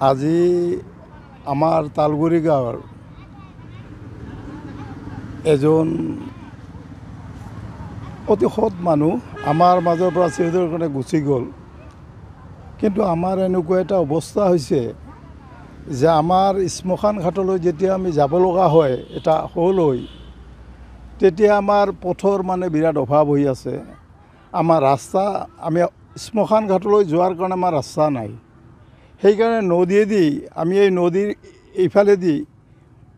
আজি আমাৰ তালগুৰি গাঁৱৰ এজন অতি সৎ মানুহ আমাৰ মাজৰ পৰা চিৰদিনৰ কাৰণে গুচি গ'ল। কিন্তু আমাৰ এনেকুৱা এটা অৱস্থা হৈছে যে আমাৰ শ্মশান ঘাটলৈ যেতিয়া আমি যাব লগা হয় এটা হ'লৈ, তেতিয়া আমাৰ পথৰ মানে বিৰাট অভাৱ হৈ আছে। আমাৰ ৰাস্তা, আমি শ্মশান ঘাটলৈ যোৱাৰ কাৰণে আমাৰ ৰাস্তা নাই। সেইকাৰণে নদীয়েদি আমি এই নদীৰ এইফালেদি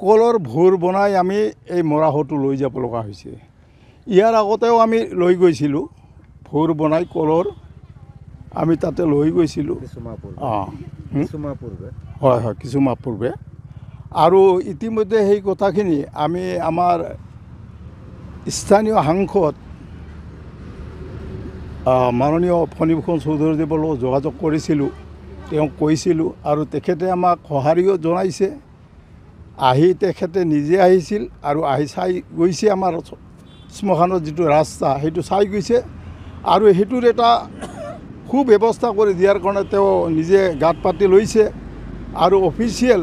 কলৰ ভোৰ বনাই আমি এই মৰাশটো লৈ যাব লগা হৈছে। ইয়াৰ আগতেও আমি লৈ গৈছিলোঁ ভোৰ বনাই কলৰ, আমি তাতে লৈ গৈছিলোঁ। হয় হয়, কিছুমাহ পূৰ্বে। আৰু ইতিমধ্যে সেই কথাখিনি আমি আমাৰ স্থানীয় সাংসদ মাননীয় ফণীভূষণ চৌধুৰীদেৱৰ লগত যোগাযোগ কৰিছিলোঁ, তেওঁক কৈছিলোঁ আৰু তেখেতে আমাক সঁহাৰিও জনাইছে। আহি তেখেতে নিজে আহিছিল আৰু আহি চাই গৈছে আমাৰ শ্মশানৰ যিটো ৰাস্তা সেইটো চাই গৈছে আৰু সেইটোৰ এটা সুব্যৱস্থা কৰি দিয়াৰ কাৰণে তেওঁ নিজে গাঁত পাতি লৈছে আৰু অফিচিয়েল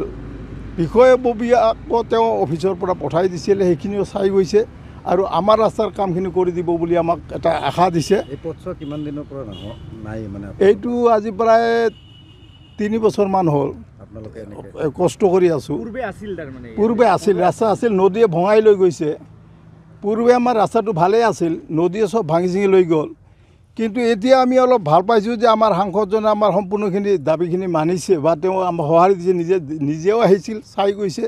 বিষয়ববীয়াকো তেওঁ অফিচৰ পৰা পঠাই দিছিলে, সেইখিনিও চাই গৈছে আৰু আমাৰ ৰাস্তাৰ কামখিনি কৰি দিব বুলি আমাক এটা আশা দিছে। এই পথছোৱা কিমান দিনৰ পৰা নাই? মানে এইটো আজি প্ৰায় 3 বছৰমান হ'ল আপোনালোকে কষ্ট কৰি আছোঁ। পূৰ্বে আছিল, ৰাস্তা আছিল, নদীয়ে ভঙাই লৈ গৈছে। পূৰ্বে আমাৰ ৰাস্তাটো ভালেই আছিল, নদীয়ে চব ভাঙি চিঙি লৈ গ'ল। কিন্তু এতিয়া আমি অলপ ভাল পাইছোঁ যে আমাৰ সাংসদজনে আমাৰ সম্পূৰ্ণখিনি দাবীখিনি মানিছে বা তেওঁ আমাক সঁহাৰি দিছে, নিজেও আহিছিল, চাই গৈছে।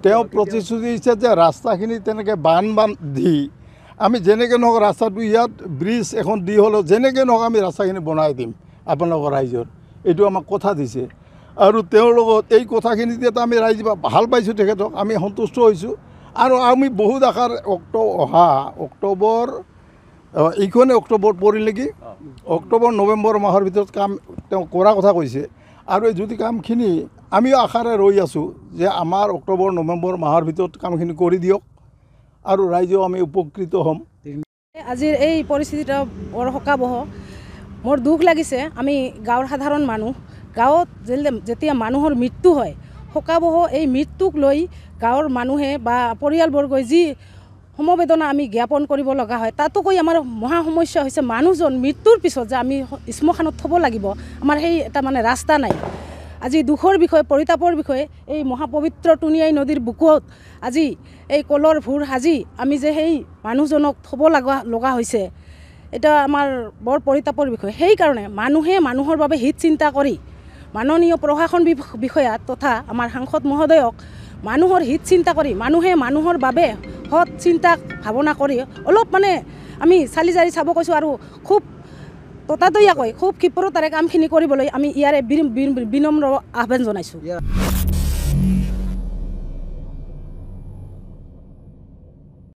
তেওঁ প্ৰতিশ্ৰুতি দিছে যে ৰাস্তাখিনি তেনেকৈ বান্ধি আমি যেনেকৈ নহওক ৰাস্তাটো ইয়াত ব্ৰিজ এখন দি হ'লেও যেনেকৈ নহওক আমি ৰাস্তাখিনি বনাই দিম আপোনালোকৰ ৰাইজৰ, এইটো আমাক কথা দিছে। আৰু তেওঁৰ লগত এই কথাখিনিতে আমি ৰাইজ ভাল পাইছোঁ, তেখেতক আমি সন্তুষ্ট হৈছোঁ। আৰু আমি বহুত আশাৰ অহা অক্টোবৰ, এইখনে অক্টোবৰ পৰিল নেকি, অক্টোবৰ নৱেম্বৰ মাহৰ ভিতৰত কাম তেওঁ কৰাৰ কথা কৈছে। আৰু এই যদি কামখিনি আমিও আশাৰে ৰৈ আছোঁ যে আমাৰ অক্টোবৰ নৱেম্বৰ মাহৰ ভিতৰত কামখিনি কৰি দিয়ক আৰু ৰাইজেও আমি উপকৃত হ'ম। আজিৰ এই পৰিস্থিতিটো বৰ শোকাবহ, মোৰ দুখ লাগিছে। আমি গাঁৱৰ সাধাৰণ মানুহ, গাঁৱত যেতিয়া মানুহৰ মৃত্যু হয়, শোকাবহ এই মৃত্যুক লৈ গাঁৱৰ মানুহে বা পৰিয়ালবৰ্গই যি সমবেদনা আমি জ্ঞাপন কৰিব লগা হয়, তাতোকৈ আমাৰ মহা সমস্যা হৈছে মানুহজন মৃত্যুৰ পিছত যে আমি শ্মশানত থ'ব লাগিব, আমাৰ সেই এটা মানে ৰাস্তা নাই। আজি দুখৰ বিষয়, পৰিতাপৰ বিষয়ে, এই মহাপবিত্ৰ টুনিয়াই নদীৰ বুকুত আজি এই কলৰ ভোৰ সাজি আমি যে সেই মানুহজনক থ'ব লগা হৈছে, এটা আমাৰ বৰ পৰিতাপৰ বিষয়। সেইকাৰণে মানুহে মানুহৰ বাবে হিত চিন্তা কৰি মাননীয় প্ৰশাসন বিষয়া তথা আমাৰ সাংসদ মহোদয়ক মানুহৰ হিত চিন্তা কৰি, মানুহে মানুহৰ বাবে সৎ চিন্তা ভাৱনা কৰি অলপ মানে আমি চালি জাৰি চাব কৈছোঁ আৰু খুব ততাতৈয়াকৈ খুব ক্ষিপ্ৰতাৰে কামখিনি কৰিবলৈ আমি ইয়াৰে বিনম্ৰ আহ্বান জনাইছোঁ।